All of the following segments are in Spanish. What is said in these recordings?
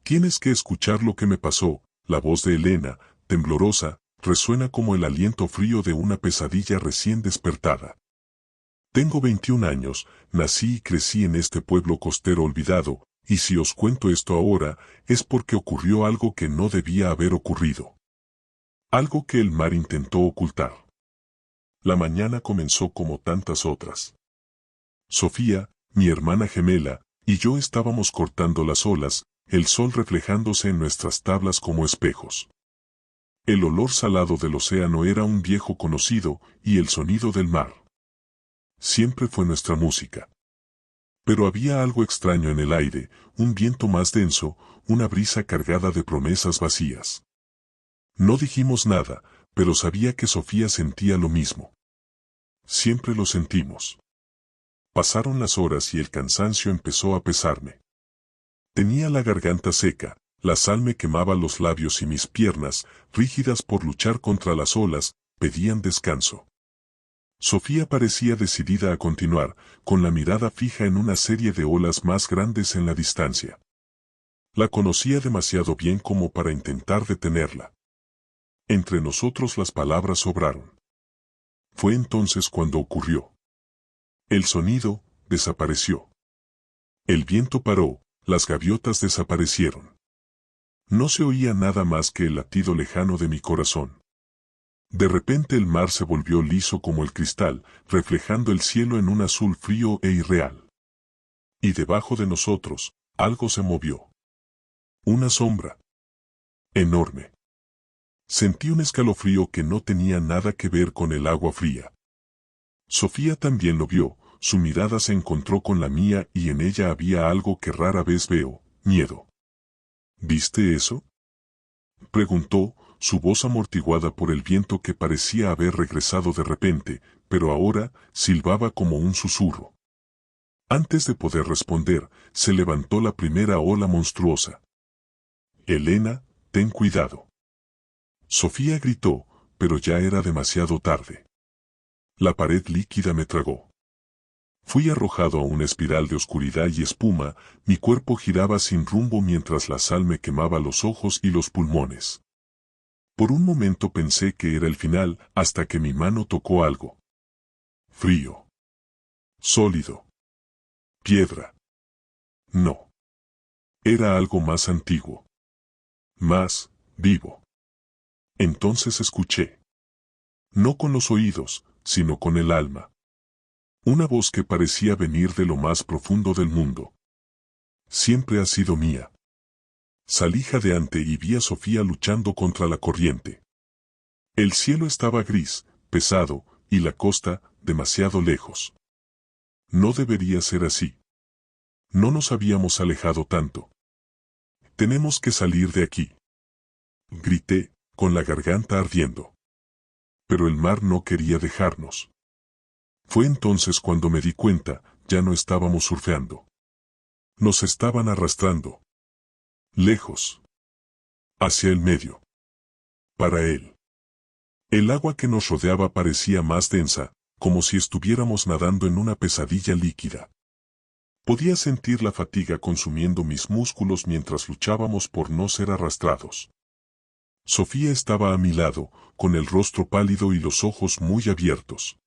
Tienes que escuchar lo que me pasó. La voz de Elena, temblorosa, resuena como el aliento frío de una pesadilla recién despertada. Tengo 21 años, nací y crecí en este pueblo costero olvidado, y si os cuento esto ahora, es porque ocurrió algo que no debía haber ocurrido. Algo que el mar intentó ocultar. La mañana comenzó como tantas otras. Sofía, mi hermana gemela, y yo estábamos cortando las olas, el sol reflejándose en nuestras tablas como espejos. El olor salado del océano era un viejo conocido, y el sonido del mar. Siempre fue nuestra música. Pero había algo extraño en el aire, un viento más denso, una brisa cargada de promesas vacías. No dijimos nada, pero sabía que Sofía sentía lo mismo. Siempre lo sentimos. Pasaron las horas y el cansancio empezó a pesarme. Tenía la garganta seca, la sal me quemaba los labios y mis piernas, rígidas por luchar contra las olas, pedían descanso. Sofía parecía decidida a continuar, con la mirada fija en una serie de olas más grandes en la distancia. La conocía demasiado bien como para intentar detenerla. Entre nosotros las palabras sobraron. Fue entonces cuando ocurrió. El sonido desapareció. El viento paró, las gaviotas desaparecieron. No se oía nada más que el latido lejano de mi corazón. De repente el mar se volvió liso como el cristal, reflejando el cielo en un azul frío e irreal. Y debajo de nosotros, algo se movió. Una sombra. Enorme. Sentí un escalofrío que no tenía nada que ver con el agua fría. Sofía también lo vio, su mirada se encontró con la mía y en ella había algo que rara vez veo, miedo. ¿Viste eso?, preguntó, su voz amortiguada por el viento que parecía haber regresado de repente, pero ahora silbaba como un susurro. Antes de poder responder, se levantó la primera ola monstruosa. Elena, ten cuidado. Sofía gritó, pero ya era demasiado tarde. La pared líquida me tragó. Fui arrojado a una espiral de oscuridad y espuma, mi cuerpo giraba sin rumbo mientras la sal me quemaba los ojos y los pulmones. Por un momento pensé que era el final, hasta que mi mano tocó algo. Frío. Sólido. Piedra. No. Era algo más antiguo. Más vivo. Entonces escuché. No con los oídos, sino con el alma. Una voz que parecía venir de lo más profundo del mundo. Siempre ha sido mía. Salí jadeante y vi a Sofía luchando contra la corriente. El cielo estaba gris, pesado, y la costa, demasiado lejos. No debería ser así. No nos habíamos alejado tanto. Tenemos que salir de aquí. Grité, con la garganta ardiendo. Pero el mar no quería dejarnos. Fue entonces cuando me di cuenta, ya no estábamos surfeando. Nos estaban arrastrando. Lejos. Hacia el medio. Para él. El agua que nos rodeaba parecía más densa, como si estuviéramos nadando en una pesadilla líquida. Podía sentir la fatiga consumiendo mis músculos mientras luchábamos por no ser arrastrados. Sofía estaba a mi lado, con el rostro pálido y los ojos muy abiertos.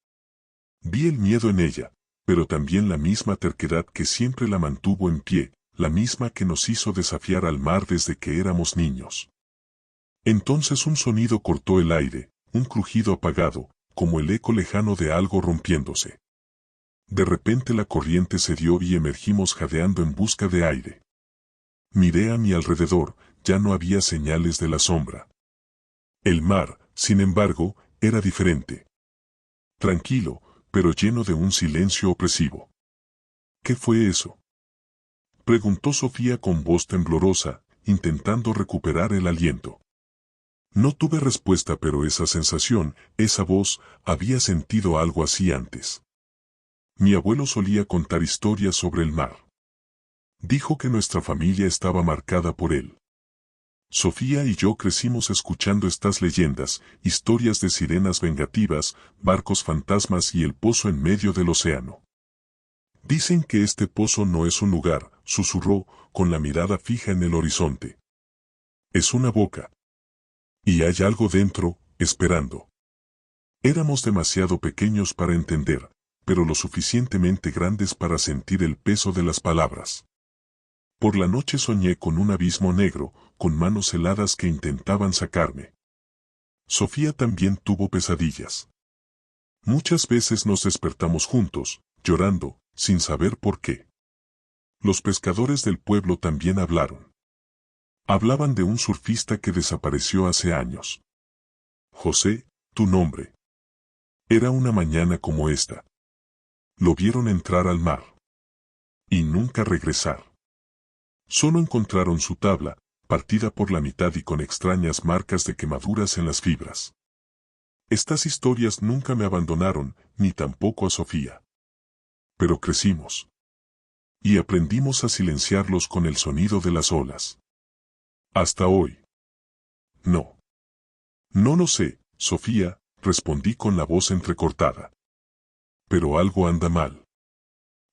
Vi el miedo en ella, pero también la misma terquedad que siempre la mantuvo en pie, la misma que nos hizo desafiar al mar desde que éramos niños. Entonces un sonido cortó el aire, un crujido apagado, como el eco lejano de algo rompiéndose. De repente la corriente cedió y emergimos jadeando en busca de aire. Miré a mi alrededor, ya no había señales de la sombra. El mar, sin embargo, era diferente. Tranquilo, pero lleno de un silencio opresivo. ¿Qué fue eso?, preguntó Sofía con voz temblorosa, intentando recuperar el aliento. No tuve respuesta, pero esa sensación, esa voz, había sentido algo así antes. Mi abuelo solía contar historias sobre el mar. Dijo que nuestra familia estaba marcada por él. Sofía y yo crecimos escuchando estas leyendas, historias de sirenas vengativas, barcos fantasmas y el pozo en medio del océano. Dicen que este pozo no es un lugar, susurró, con la mirada fija en el horizonte. Es una boca. Y hay algo dentro, esperando. Éramos demasiado pequeños para entender, pero lo suficientemente grandes para sentir el peso de las palabras. Por la noche soñé con un abismo negro, con manos heladas que intentaban sacarme. Sofía también tuvo pesadillas. Muchas veces nos despertamos juntos, llorando, sin saber por qué. Los pescadores del pueblo también hablaron. Hablaban de un surfista que desapareció hace años. José, tu nombre. Era una mañana como esta. Lo vieron entrar al mar. Y nunca regresar. Solo encontraron su tabla, partida por la mitad y con extrañas marcas de quemaduras en las fibras. Estas historias nunca me abandonaron, ni tampoco a Sofía. Pero crecimos. Y aprendimos a silenciarlos con el sonido de las olas. Hasta hoy. No. No lo sé, Sofía, respondí con la voz entrecortada. Pero algo anda mal.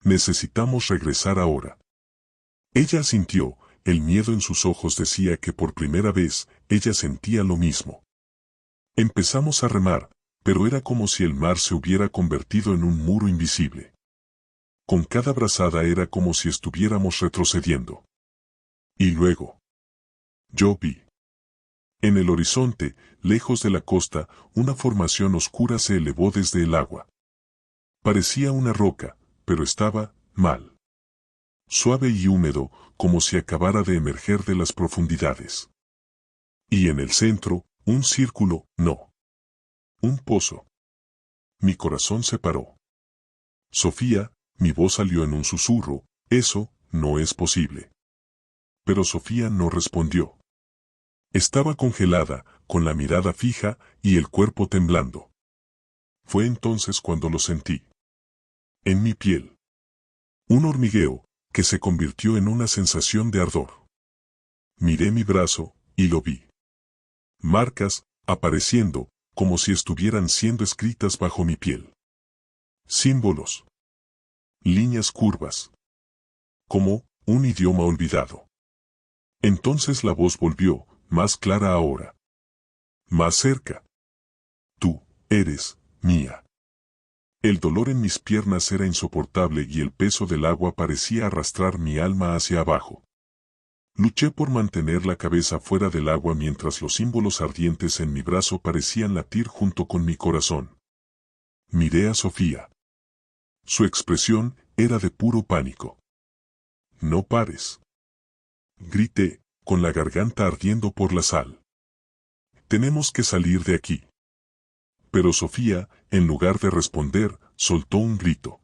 Necesitamos regresar ahora. Ella asintió, el miedo en sus ojos decía que por primera vez, ella sentía lo mismo. Empezamos a remar, pero era como si el mar se hubiera convertido en un muro invisible. Con cada brazada era como si estuviéramos retrocediendo. Y luego. Yo vi. En el horizonte, lejos de la costa, una formación oscura se elevó desde el agua. Parecía una roca, pero estaba mal. Suave y húmedo, como si acabara de emerger de las profundidades. Y en el centro, un círculo, no. Un pozo. Mi corazón se paró. Sofía, mi voz salió en un susurro, eso, no es posible. Pero Sofía no respondió. Estaba congelada, con la mirada fija y el cuerpo temblando. Fue entonces cuando lo sentí. En mi piel. Un hormigueo, que se convirtió en una sensación de ardor. Miré mi brazo, y lo vi. Marcas, apareciendo, como si estuvieran siendo escritas bajo mi piel. Símbolos. Líneas curvas. Como un idioma olvidado. Entonces la voz volvió, más clara ahora. Más cerca. Tú, eres, mía. El dolor en mis piernas era insoportable y el peso del agua parecía arrastrar mi alma hacia abajo. Luché por mantener la cabeza fuera del agua mientras los símbolos ardientes en mi brazo parecían latir junto con mi corazón. Miré a Sofía. Su expresión era de puro pánico. No pares. Grité, con la garganta ardiendo por la sal. Tenemos que salir de aquí. Pero Sofía, en lugar de responder, soltó un grito.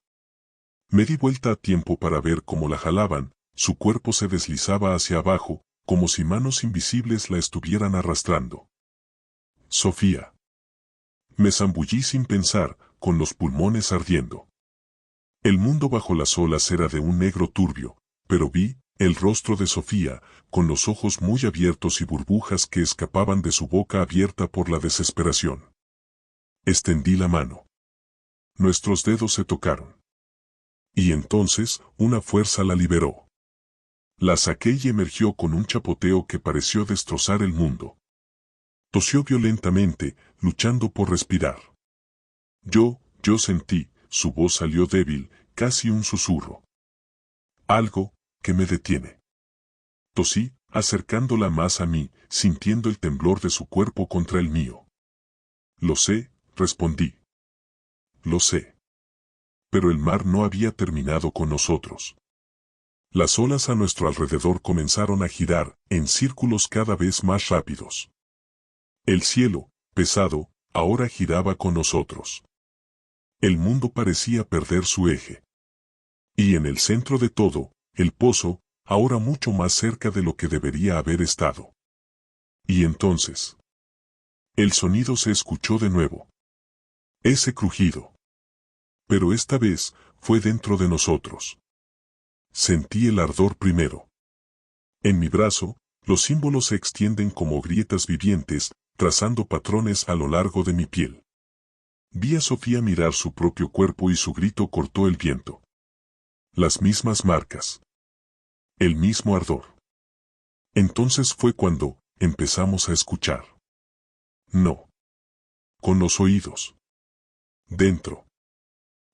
Me di vuelta a tiempo para ver cómo la jalaban, su cuerpo se deslizaba hacia abajo, como si manos invisibles la estuvieran arrastrando. Sofía. Me zambullí sin pensar, con los pulmones ardiendo. El mundo bajo las olas era de un negro turbio, pero vi el rostro de Sofía, con los ojos muy abiertos y burbujas que escapaban de su boca abierta por la desesperación. Extendí la mano. Nuestros dedos se tocaron. Y entonces, una fuerza la liberó. La saqué y emergió con un chapoteo que pareció destrozar el mundo. Tosió violentamente, luchando por respirar. Yo sentí, su voz salió débil, casi un susurro. Algo, que me detiene. Tosí, acercándola más a mí, sintiendo el temblor de su cuerpo contra el mío. Lo sé, respondí. Lo sé. Pero el mar no había terminado con nosotros. Las olas a nuestro alrededor comenzaron a girar, en círculos cada vez más rápidos. El cielo, pesado, ahora giraba con nosotros. El mundo parecía perder su eje. Y en el centro de todo, el pozo, ahora mucho más cerca de lo que debería haber estado. Y entonces, el sonido se escuchó de nuevo. Ese crujido. Pero esta vez, fue dentro de nosotros. Sentí el ardor primero. En mi brazo, los símbolos se extienden como grietas vivientes, trazando patrones a lo largo de mi piel. Vi a Sofía mirar su propio cuerpo y su grito cortó el viento. Las mismas marcas. El mismo ardor. Entonces fue cuando empezamos a escuchar. No. Con los oídos. Dentro.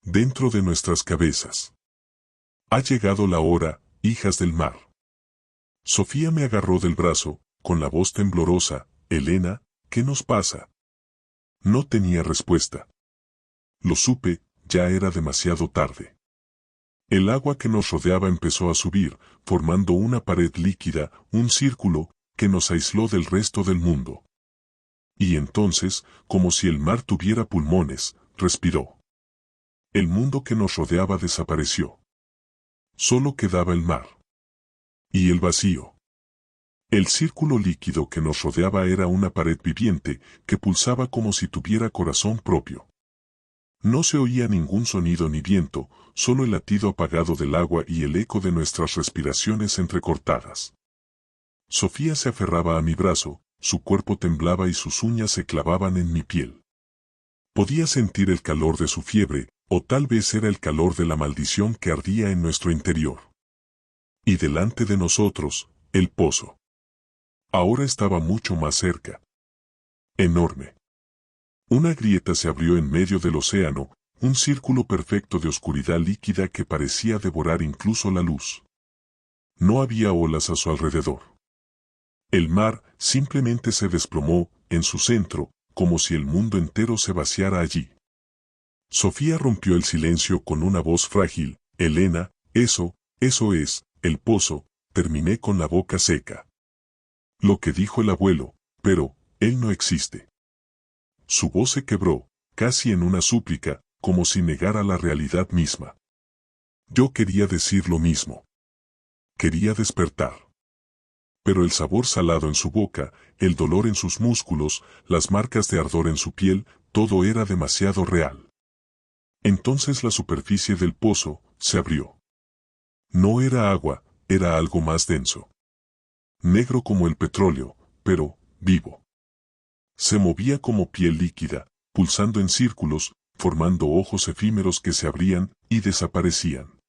Dentro de nuestras cabezas. Ha llegado la hora, hijas del mar. Sofía me agarró del brazo, con la voz temblorosa. Elena, ¿qué nos pasa? No tenía respuesta. Lo supe, ya era demasiado tarde. El agua que nos rodeaba empezó a subir, formando una pared líquida, un círculo, que nos aisló del resto del mundo. Y entonces, como si el mar tuviera pulmones, respiró. El mundo que nos rodeaba desapareció. Solo quedaba el mar. Y el vacío. El círculo líquido que nos rodeaba era una pared viviente, que pulsaba como si tuviera corazón propio. No se oía ningún sonido ni viento, solo el latido apagado del agua y el eco de nuestras respiraciones entrecortadas. Sofía se aferraba a mi brazo, su cuerpo temblaba y sus uñas se clavaban en mi piel. Podía sentir el calor de su fiebre, o tal vez era el calor de la maldición que ardía en nuestro interior. Y delante de nosotros, el pozo. Ahora estaba mucho más cerca. Enorme. Una grieta se abrió en medio del océano, un círculo perfecto de oscuridad líquida que parecía devorar incluso la luz. No había olas a su alrededor. El mar simplemente se desplomó, en su centro, como si el mundo entero se vaciara allí. Sofía rompió el silencio con una voz frágil. Elena, eso es, el pozo. Terminé con la boca seca. Lo que dijo el abuelo, pero, él no existe. Su voz se quebró, casi en una súplica, como si negara la realidad misma. Yo quería decir lo mismo. Quería despertar. Pero el sabor salado en su boca, el dolor en sus músculos, las marcas de ardor en su piel, todo era demasiado real. Entonces la superficie del pozo se abrió. No era agua, era algo más denso. Negro como el petróleo, pero vivo. Se movía como piel líquida, pulsando en círculos, formando ojos efímeros que se abrían y desaparecían.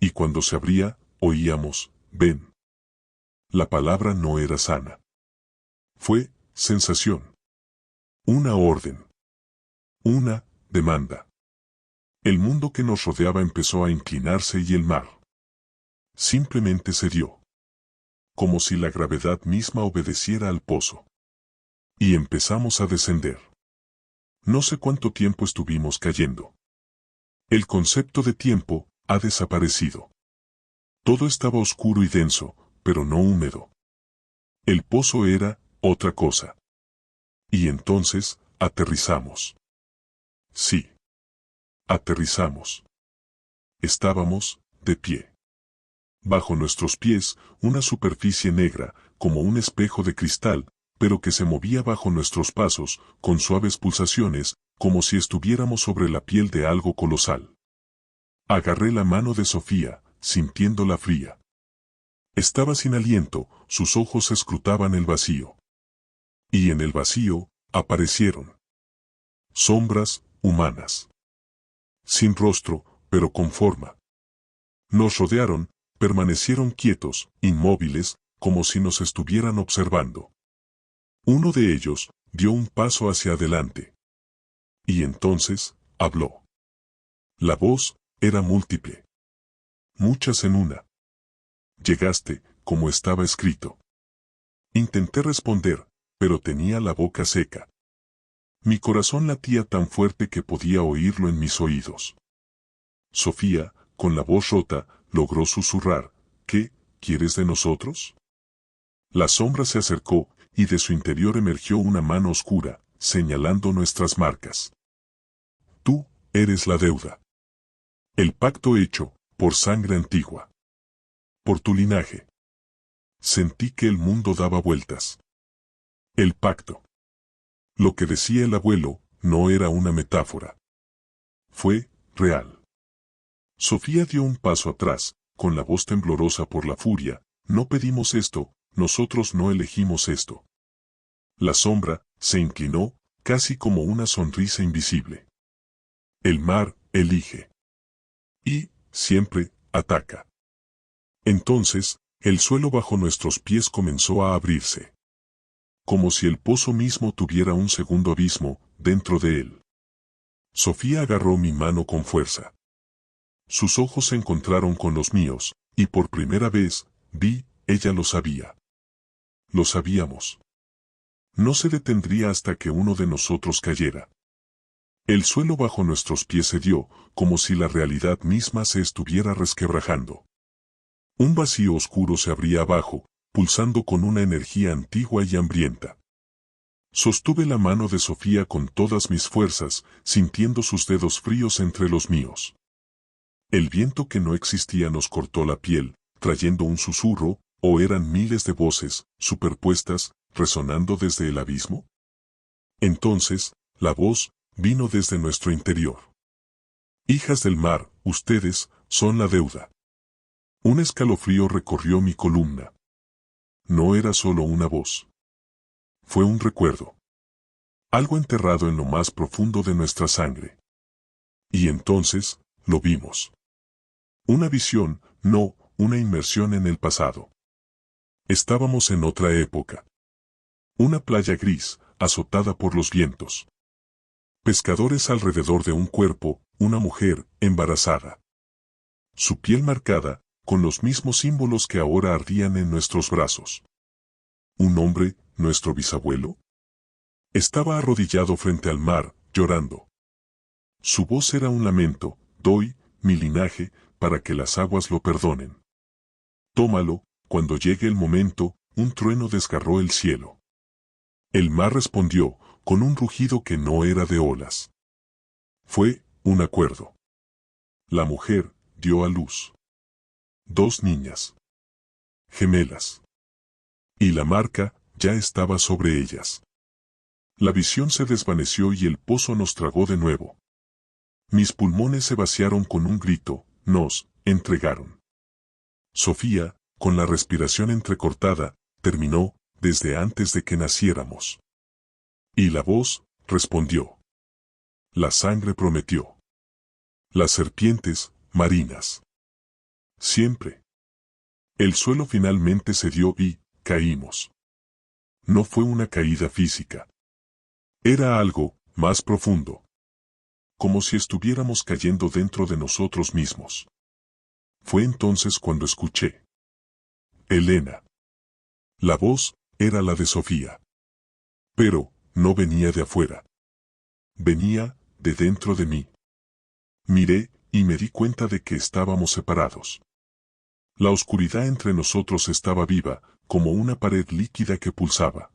Y cuando se abría, oíamos, ven. La palabra no era sana. Fue sensación. Una orden. Una demanda. El mundo que nos rodeaba empezó a inclinarse y el mar simplemente cedió. Como si la gravedad misma obedeciera al pozo. Y empezamos a descender. No sé cuánto tiempo estuvimos cayendo. El concepto de tiempo ha desaparecido. Todo estaba oscuro y denso, pero no húmedo. El pozo era otra cosa. Y entonces, aterrizamos. Sí. Aterrizamos. Estábamos, de pie. Bajo nuestros pies, una superficie negra, como un espejo de cristal, pero que se movía bajo nuestros pasos, con suaves pulsaciones, como si estuviéramos sobre la piel de algo colosal. Agarré la mano de Sofía, sintiéndola fría. Estaba sin aliento, sus ojos escrutaban el vacío. Y en el vacío, aparecieron sombras humanas. Sin rostro, pero con forma. Nos rodearon, permanecieron quietos, inmóviles, como si nos estuvieran observando. Uno de ellos dio un paso hacia adelante. Y entonces, habló. La voz era múltiple. Muchas en una. Llegaste, como estaba escrito. Intenté responder, pero tenía la boca seca. Mi corazón latía tan fuerte que podía oírlo en mis oídos. Sofía, con la voz rota, logró susurrar, ¿qué quieres de nosotros? La sombra se acercó, y de su interior emergió una mano oscura, señalando nuestras marcas. Tú eres la deuda. El pacto hecho, por sangre antigua. Por tu linaje. Sentí que el mundo daba vueltas. El pacto. Lo que decía el abuelo, no era una metáfora. Fue real. Sofía dio un paso atrás, con la voz temblorosa por la furia, no pedimos esto, nosotros no elegimos esto. La sombra se inclinó, casi como una sonrisa invisible. El mar elige. Y, siempre, ataca. Entonces, el suelo bajo nuestros pies comenzó a abrirse. Como si el pozo mismo tuviera un segundo abismo dentro de él. Sofía agarró mi mano con fuerza. Sus ojos se encontraron con los míos, y por primera vez, ella lo sabía. Lo sabíamos. No se detendría hasta que uno de nosotros cayera. El suelo bajo nuestros pies cedió, como si la realidad misma se estuviera resquebrajando. Un vacío oscuro se abría abajo, pulsando con una energía antigua y hambrienta. Sostuve la mano de Sofía con todas mis fuerzas, sintiendo sus dedos fríos entre los míos. El viento que no existía nos cortó la piel, trayendo un susurro, ¿o eran miles de voces, superpuestas, resonando desde el abismo? Entonces, la voz vino desde nuestro interior. Hijas del mar, ustedes son la deuda. Un escalofrío recorrió mi columna. No era solo una voz. Fue un recuerdo. Algo enterrado en lo más profundo de nuestra sangre. Y entonces, lo vimos. Una visión, no, una inmersión en el pasado. Estábamos en otra época. Una playa gris, azotada por los vientos. Pescadores alrededor de un cuerpo, una mujer, embarazada. Su piel marcada, con los mismos símbolos que ahora ardían en nuestros brazos. Un hombre, nuestro bisabuelo. Estaba arrodillado frente al mar, llorando. Su voz era un lamento, doy, mi linaje, para que las aguas lo perdonen. Tómalo, cuando llegue el momento, un trueno desgarró el cielo. El mar respondió, con un rugido que no era de olas. Fue un acuerdo. La mujer dio a luz. 2 niñas. Gemelas. Y la marca ya estaba sobre ellas. La visión se desvaneció y el pozo nos tragó de nuevo. Mis pulmones se vaciaron con un grito, nos entregaron. Sofía, con la respiración entrecortada, terminó, desde antes de que naciéramos. Y la voz respondió. La sangre prometió. Las serpientes marinas. Siempre. El suelo finalmente cedió y caímos. No fue una caída física. Era algo más profundo. Como si estuviéramos cayendo dentro de nosotros mismos. Fue entonces cuando escuché. Elena. La voz era la de Sofía. Pero no venía de afuera. Venía de dentro de mí. Miré y me di cuenta de que estábamos separados. La oscuridad entre nosotros estaba viva, como una pared líquida que pulsaba.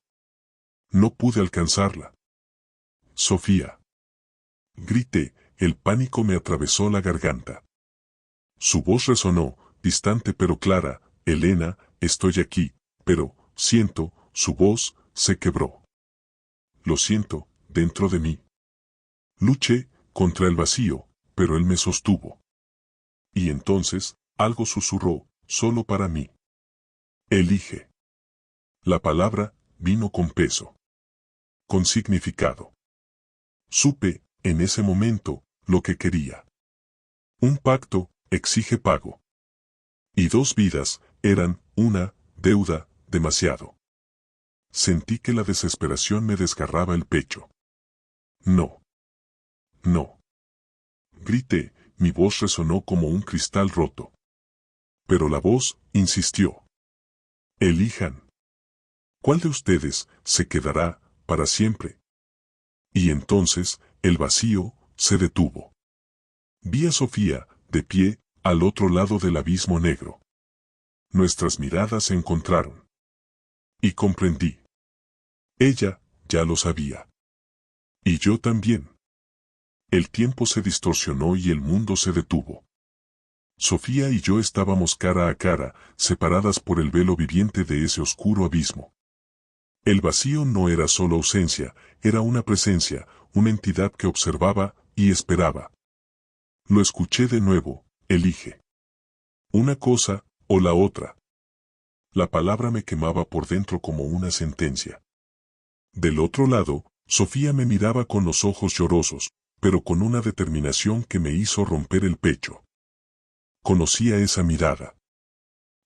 No pude alcanzarla. Sofía. Grité, el pánico me atravesó la garganta. Su voz resonó, distante pero clara, Elena, estoy aquí, pero, siento, su voz, se quebró. Lo siento, dentro de mí. Luché, contra el vacío, pero él me sostuvo. Y entonces, algo susurró, solo para mí. Elige. La palabra, vino con peso. Con significado. Supe, en ese momento, lo que quería. Un pacto, exige pago. Y 2 vidas, eran, una, deuda, demasiado. Sentí que la desesperación me desgarraba el pecho. No. No. Grité, mi voz resonó como un cristal roto. Pero la voz insistió. Elijan. ¿Cuál de ustedes se quedará para siempre? Y entonces, el vacío se detuvo. Vi a Sofía, de pie, al otro lado del abismo negro. Nuestras miradas se encontraron. Y comprendí. Ella ya lo sabía. Y yo también. El tiempo se distorsionó y el mundo se detuvo. Sofía y yo estábamos cara a cara, separadas por el velo viviente de ese oscuro abismo. El vacío no era solo ausencia, era una presencia, una entidad que observaba y esperaba. Lo escuché de nuevo, elige. Una cosa, o la otra. La palabra me quemaba por dentro como una sentencia. Del otro lado, Sofía me miraba con los ojos llorosos, pero con una determinación que me hizo romper el pecho. Conocía esa mirada.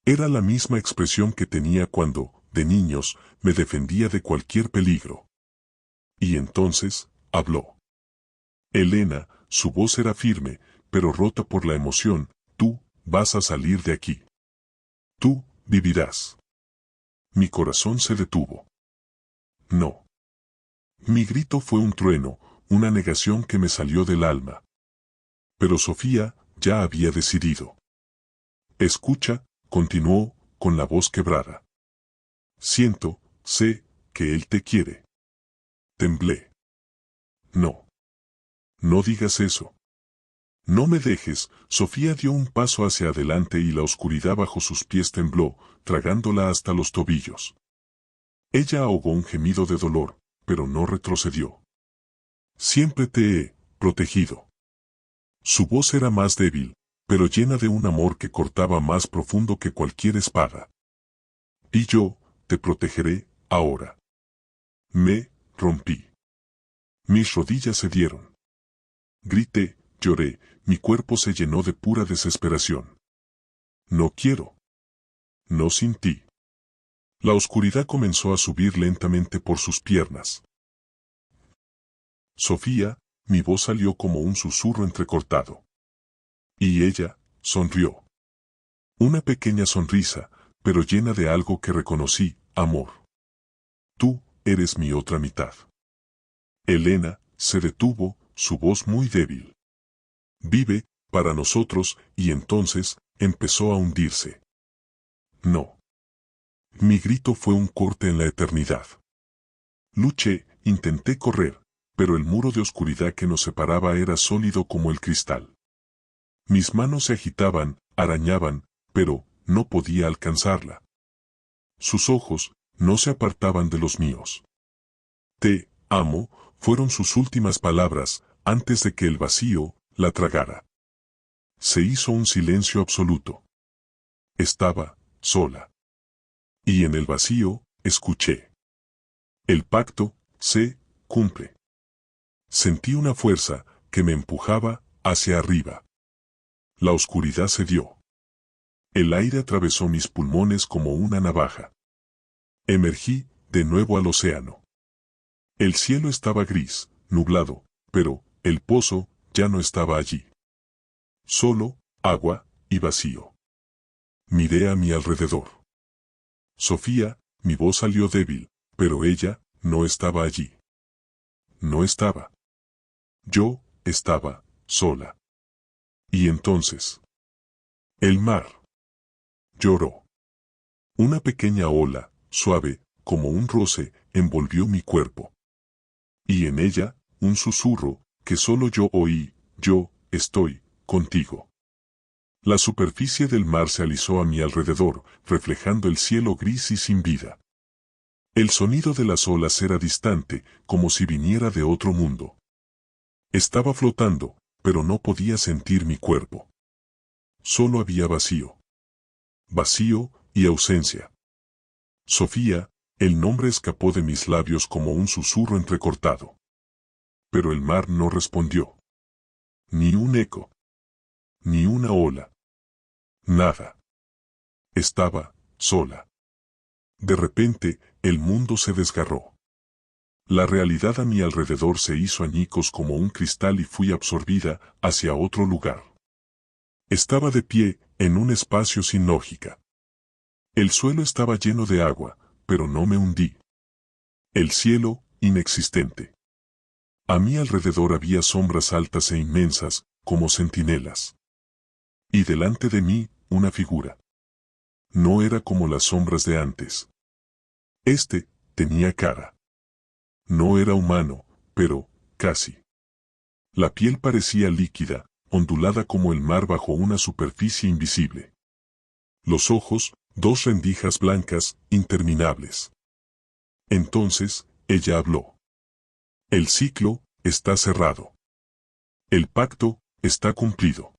Era la misma expresión que tenía cuando, de niños, me defendía de cualquier peligro. Y entonces, habló. Elena, su voz era firme, pero rota por la emoción. Tú, vas a salir de aquí. Tú, vivirás. Mi corazón se detuvo. No. Mi grito fue un trueno, una negación que me salió del alma. Pero Sofía, ya había decidido. Escucha, continuó, con la voz quebrada. Siento, sé, que él te quiere. Temblé. No. No digas eso. No me dejes. Sofía dio un paso hacia adelante y la oscuridad bajo sus pies tembló, tragándola hasta los tobillos. Ella ahogó un gemido de dolor, pero no retrocedió. Siempre te he protegido. Su voz era más débil, pero llena de un amor que cortaba más profundo que cualquier espada. Y yo, te protegeré, ahora. Me rompí. Mis rodillas cedieron. Grité, lloré, mi cuerpo se llenó de pura desesperación. No quiero. No sin ti. La oscuridad comenzó a subir lentamente por sus piernas. Sofía, mi voz salió como un susurro entrecortado. Y ella, sonrió. Una pequeña sonrisa, pero llena de algo que reconocí, amor. Tú, eres mi otra mitad. Elena, se detuvo, su voz muy débil. Vive, para nosotros, y entonces, empezó a hundirse. No. Mi grito fue un corte en la eternidad. Luché, intenté correr, pero el muro de oscuridad que nos separaba era sólido como el cristal. Mis manos se agitaban, arañaban, pero no podía alcanzarla. Sus ojos no se apartaban de los míos. Te amo, fueron sus últimas palabras, antes de que el vacío la tragara. Se hizo un silencio absoluto. Estaba sola. Y en el vacío, escuché. El pacto se cumple. Sentí una fuerza que me empujaba hacia arriba. La oscuridad cedió. El aire atravesó mis pulmones como una navaja. Emergí de nuevo al océano. El cielo estaba gris, nublado, pero el pozo ya no estaba allí. Solo agua y vacío. Miré a mi alrededor. Sofía, mi voz salió débil, pero ella no estaba allí. No estaba. Yo estaba sola. Y entonces, el mar lloró. Una pequeña ola, suave, como un roce, envolvió mi cuerpo. Y en ella, un susurro, que solo yo oí, yo estoy contigo. La superficie del mar se alisó a mi alrededor, reflejando el cielo gris y sin vida. El sonido de las olas era distante, como si viniera de otro mundo. Estaba flotando, pero no podía sentir mi cuerpo. Solo había vacío. Vacío y ausencia. Sofía, el nombre escapó de mis labios como un susurro entrecortado. Pero el mar no respondió. Ni un eco. Ni una ola. Nada. Estaba sola. De repente, el mundo se desgarró. La realidad a mi alrededor se hizo añicos como un cristal y fui absorbida hacia otro lugar. Estaba de pie, en un espacio sin lógica. El suelo estaba lleno de agua, pero no me hundí. El cielo, inexistente. A mi alrededor había sombras altas e inmensas, como centinelas. Y delante de mí, una figura. No era como las sombras de antes. Tenía cara. No era humano, pero, casi. La piel parecía líquida, ondulada como el mar bajo una superficie invisible. Los ojos, dos rendijas blancas, interminables. Entonces, ella habló. El ciclo está cerrado. El pacto está cumplido.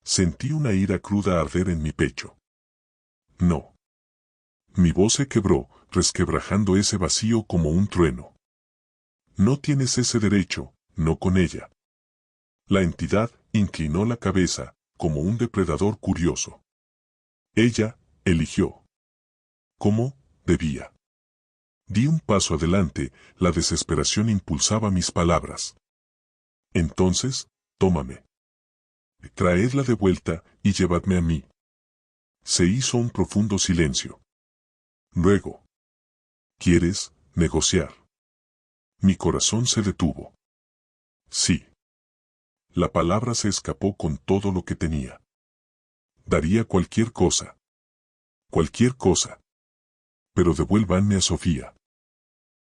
Sentí una ira cruda arder en mi pecho. No. Mi voz se quebró, resquebrajando ese vacío como un trueno. No tienes ese derecho, no con ella. La entidad inclinó la cabeza, como un depredador curioso. Ella eligió. ¿Cómo debía? Di un paso adelante, la desesperación impulsaba mis palabras. Entonces, tómame. Traedla de vuelta y llevadme a mí. Se hizo un profundo silencio. Luego. ¿Quieres negociar? Mi corazón se detuvo. Sí. La palabra se escapó con todo lo que tenía. Daría cualquier cosa. Cualquier cosa. Pero devuélvanme a Sofía.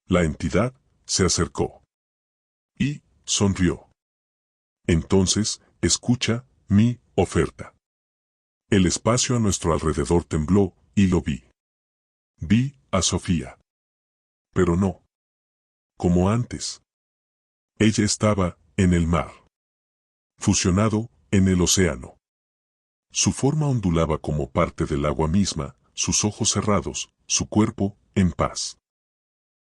La entidad se acercó. Y sonrió. Entonces, escucha mi oferta. El espacio a nuestro alrededor tembló, y lo vi. Vi a Sofía. Pero no. Como antes. Ella estaba en el mar. Fusionado en el océano. Su forma ondulaba como parte del agua misma, sus ojos cerrados, su cuerpo en paz.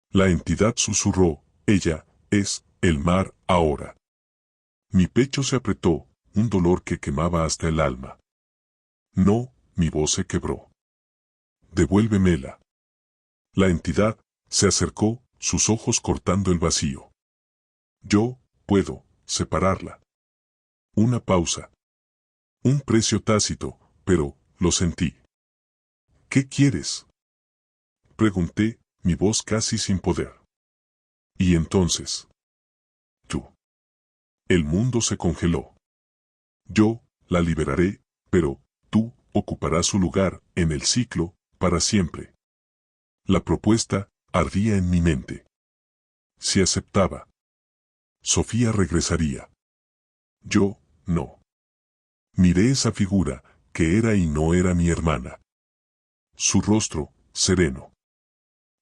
La entidad susurró, ella es el mar ahora. Mi pecho se apretó, un dolor que quemaba hasta el alma. No, mi voz se quebró. Devuélvemela. La entidad se acercó, sus ojos cortando el vacío. Yo puedo separarla. Una pausa. Un precio tácito, pero lo sentí. ¿Qué quieres? Pregunté, mi voz casi sin poder. Y entonces. Tú. El mundo se congeló. Yo la liberaré, pero tú ocuparás su lugar en el ciclo para siempre. La propuesta ardía en mi mente. Si aceptaba, Sofía regresaría. Yo, no. Miré esa figura, que era y no era mi hermana. Su rostro, sereno.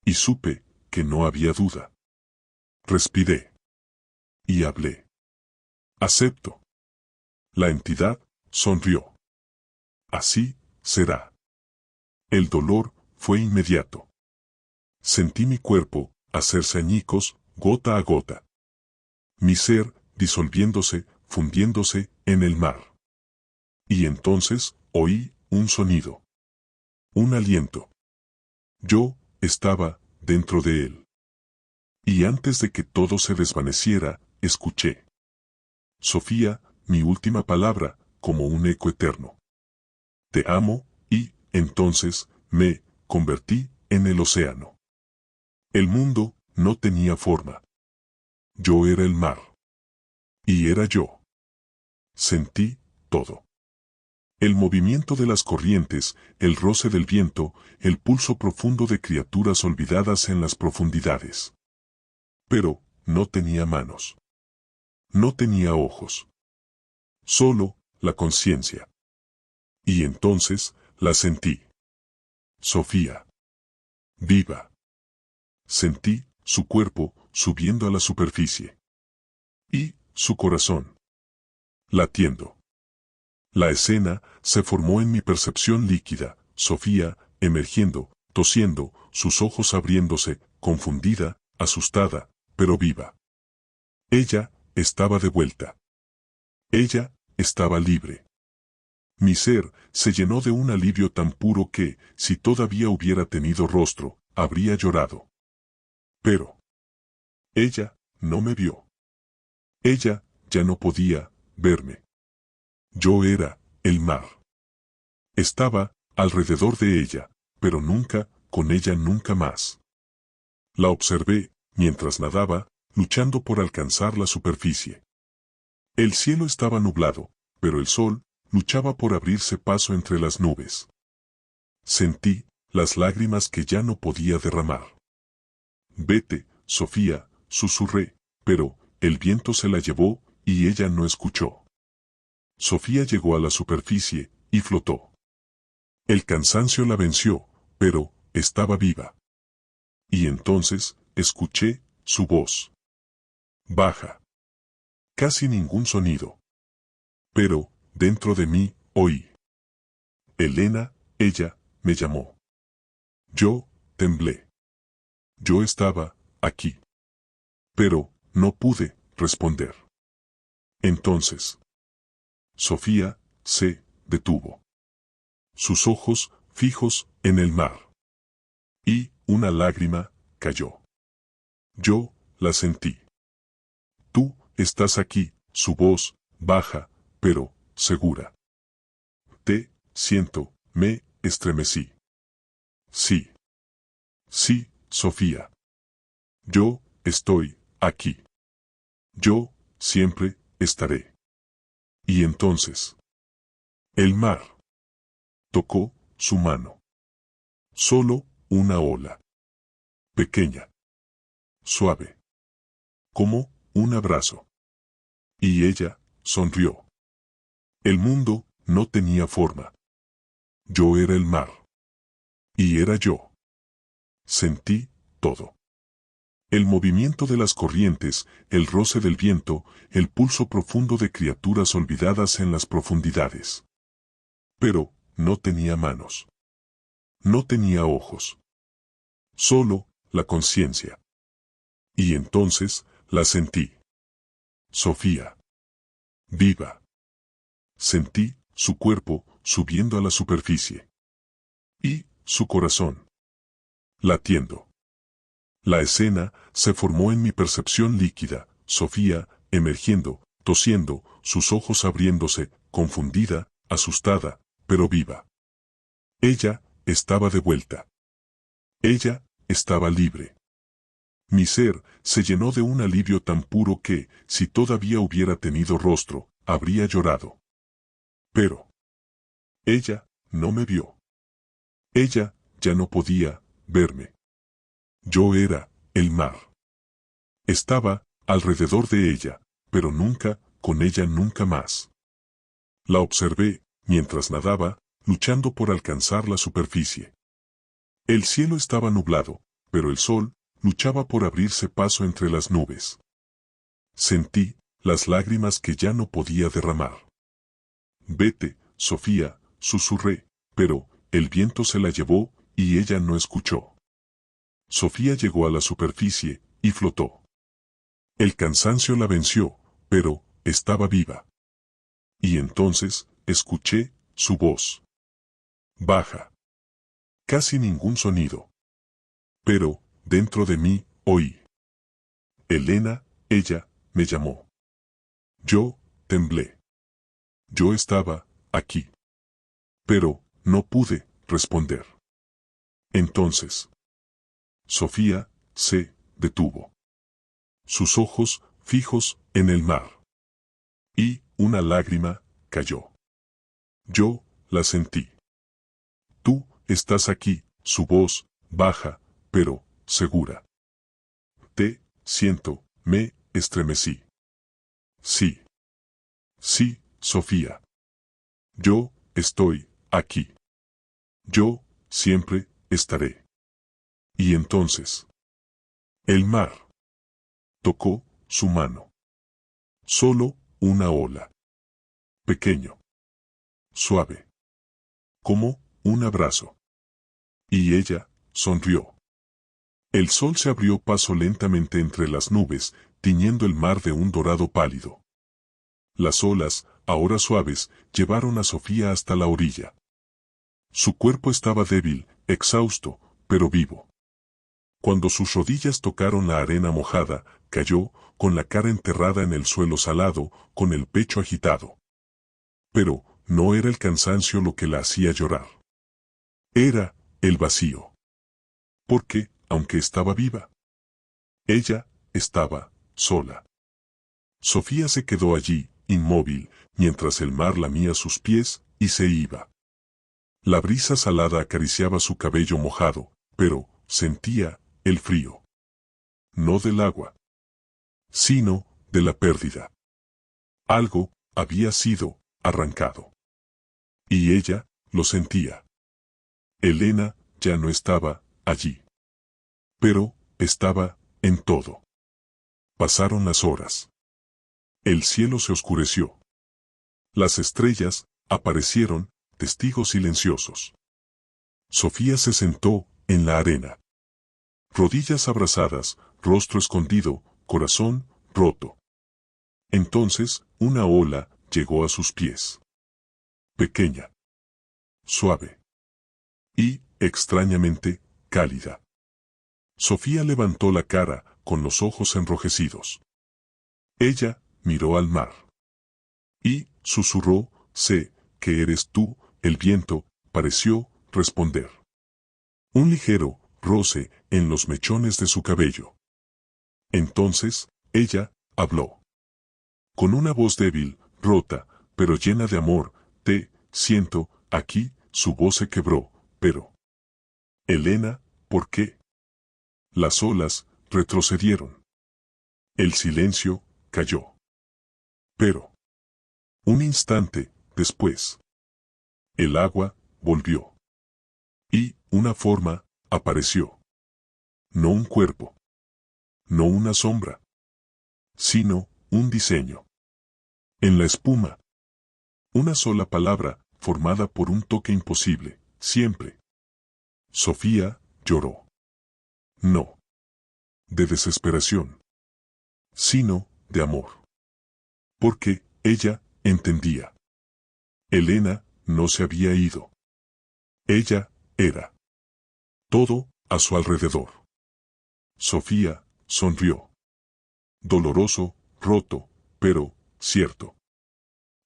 Y supe que no había duda. Respiré. Y hablé. Acepto. La entidad sonrió. Así será. El dolor fue inmediato. Sentí mi cuerpo hacerse añicos, gota a gota. Mi ser disolviéndose, fundiéndose en el mar. Y entonces oí un sonido. Un aliento. Yo estaba dentro de él. Y antes de que todo se desvaneciera, escuché. Sofía, mi última palabra, como un eco eterno. Te amo, y, entonces, me convertí en el océano. El mundo no tenía forma. Yo era el mar. Y era yo. Sentí todo. El movimiento de las corrientes, el roce del viento, el pulso profundo de criaturas olvidadas en las profundidades. Pero, no tenía manos. No tenía ojos. Solo, la conciencia. Y entonces, la sentí. Sofía. Viva. Sentí su cuerpo subiendo a la superficie. Y su corazón. Latiendo. La escena se formó en mi percepción líquida, Sofía, emergiendo, tosiendo, sus ojos abriéndose, confundida, asustada, pero viva. Ella estaba de vuelta. Ella estaba libre. Mi ser se llenó de un alivio tan puro que, si todavía hubiera tenido rostro, habría llorado. Pero ella no me vio. Ella ya no podía verme. Yo era el mar. Estaba alrededor de ella, pero nunca, con ella nunca más. La observé, mientras nadaba, luchando por alcanzar la superficie. El cielo estaba nublado, pero el sol luchaba por abrirse paso entre las nubes. Sentí las lágrimas que ya no podía derramar. Vete, Sofía, susurré, pero el viento se la llevó y ella no escuchó. Sofía llegó a la superficie y flotó. El cansancio la venció, pero estaba viva. Y entonces escuché su voz. Baja. Casi ningún sonido. Pero, dentro de mí, oí. Elena, ella, me llamó. Yo, temblé. Yo estaba, aquí. Pero, no pude responder. Entonces. Sofía, se detuvo. Sus ojos fijos en el mar. Y una lágrima cayó. Yo la sentí. Tú estás aquí, su voz, baja, pero segura. Te siento, me estremecí. Sí. Sí, Sofía. Yo estoy aquí. Yo siempre estaré. Y entonces, el mar tocó su mano. Solo una ola. Pequeña. Suave. Como un abrazo. Y ella sonrió. El mundo no tenía forma. Yo era el mar. Y era yo. Sentí todo. El movimiento de las corrientes, el roce del viento, el pulso profundo de criaturas olvidadas en las profundidades. Pero no tenía manos. No tenía ojos. Solo la conciencia. Y entonces la sentí. Sofía. Viva. Sentí su cuerpo subiendo a la superficie. Y su corazón. Latiendo. La escena se formó en mi percepción líquida, Sofía, emergiendo, tosiendo, sus ojos abriéndose, confundida, asustada, pero viva. Ella estaba de vuelta. Ella estaba libre. Mi ser se llenó de un alivio tan puro que, si todavía hubiera tenido rostro, habría llorado. Pero ella no me vio. Ella ya no podía verme. Yo era el mar. Estaba alrededor de ella, pero nunca, con ella nunca más. La observé, mientras nadaba, luchando por alcanzar la superficie. El cielo estaba nublado, pero el sol luchaba por abrirse paso entre las nubes. Sentí las lágrimas que ya no podía derramar. Vete, Sofía, susurré, pero el viento se la llevó y ella no escuchó. Sofía llegó a la superficie y flotó. El cansancio la venció, pero estaba viva. Y entonces escuché su voz. Baja. Casi ningún sonido. Pero, dentro de mí, oí. Elena, ella, me llamó. Yo temblé. Yo estaba aquí. Pero no pude responder. Entonces, Sofía se detuvo. Sus ojos fijos en el mar. Y una lágrima cayó. Yo la sentí. Tú estás aquí, su voz, baja, pero segura. Te siento, me estremecí. Sí. Sí, Sofía. Yo estoy aquí. Yo siempre estaré. Y entonces, el mar tocó su mano. Solo una ola. Pequeño. Suave. Como un abrazo. Y ella sonrió. El sol se abrió paso lentamente entre las nubes, tiñendo el mar de un dorado pálido. Las olas, ahora suaves, llevaron a Sofía hasta la orilla. Su cuerpo estaba débil, exhausto, pero vivo. Cuando sus rodillas tocaron la arena mojada, cayó, con la cara enterrada en el suelo salado, con el pecho agitado. Pero no era el cansancio lo que la hacía llorar. Era el vacío. Porque, aunque estaba viva, ella estaba sola. Sofía se quedó allí, inmóvil, mientras el mar lamía sus pies y se iba. La brisa salada acariciaba su cabello mojado, pero sentía el frío. No del agua, sino de la pérdida. Algo había sido arrancado. Y ella lo sentía. Elena ya no estaba allí. Pero estaba en todo. Pasaron las horas. El cielo se oscureció. Las estrellas aparecieron, testigos silenciosos. Sofía se sentó en la arena. Rodillas abrazadas, rostro escondido, corazón roto. Entonces, una ola llegó a sus pies. pequeña, suave y, extrañamente, cálida. Sofía levantó la cara, con los ojos enrojecidos. Ella miró al mar. Y, susurró, sé que eres tú, el viento, pareció responder. Un ligero roce en los mechones de su cabello. Entonces, ella habló. Con una voz débil, rota, pero llena de amor, te siento, aquí, su voz se quebró, pero... Elena, ¿por qué? Las olas retrocedieron. El silencio cayó. Pero... un instante después, el agua volvió. Y una forma apareció. No un cuerpo. No una sombra. Sino un diseño. En la espuma. Una sola palabra, formada por un toque imposible, siempre. Sofía lloró. No. De desesperación. Sino de amor. Porque ella entendía. Elena no se había ido. Ella era. Todo a su alrededor. Sofía sonrió. Doloroso, roto, pero cierto.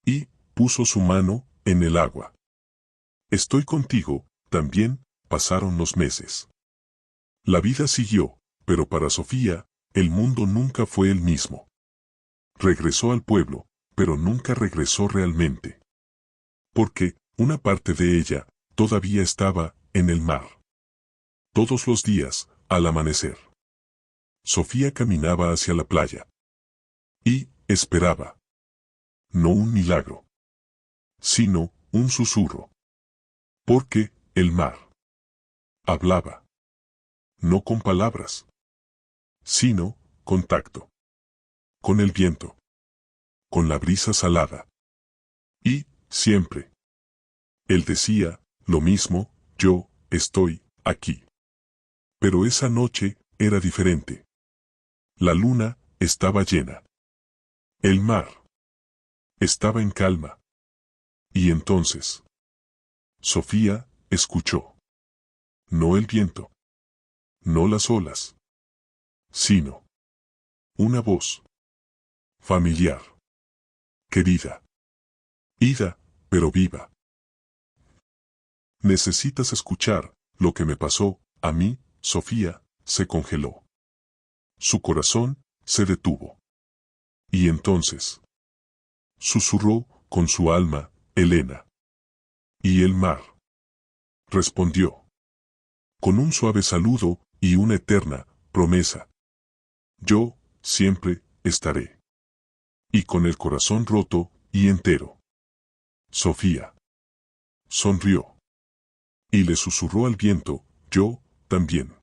Y puso su mano en el agua. Estoy contigo, también pasaron los meses. La vida siguió, pero para Sofía, el mundo nunca fue el mismo. Regresó al pueblo, pero nunca regresó realmente. Porque, una parte de ella, todavía estaba en el mar. Todos los días, al amanecer. Sofía caminaba hacia la playa. Y esperaba. No un milagro. Sino un susurro. Porque el mar hablaba. No con palabras. Sino con tacto. Con el viento. Con la brisa salada. Y, siempre. Él decía, lo mismo, yo, estoy, aquí. Pero esa noche, era diferente. La luna, estaba llena. El mar. Estaba en calma. Y entonces. Sofía, escuchó. No el viento. No las olas. Sino. Una voz. Familiar. Querida. Ida, pero viva. Necesitas escuchar, lo que me pasó, a mí, Sofía, se congeló. Su corazón, se detuvo. Y entonces. Susurró, con su alma, Elena. Y el mar. Respondió. Con un suave saludo, y una eterna promesa. Yo, siempre, estaré. Y con el corazón roto, y entero. Sofía. Sonrió. Y le susurró al viento, yo, también.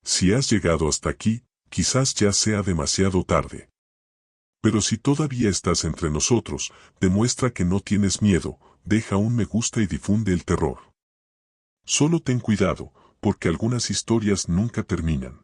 Si has llegado hasta aquí, quizás ya sea demasiado tarde. Pero si todavía estás entre nosotros, demuestra que no tienes miedo, deja un me gusta y difunde el terror. Solo ten cuidado, porque algunas historias nunca terminan.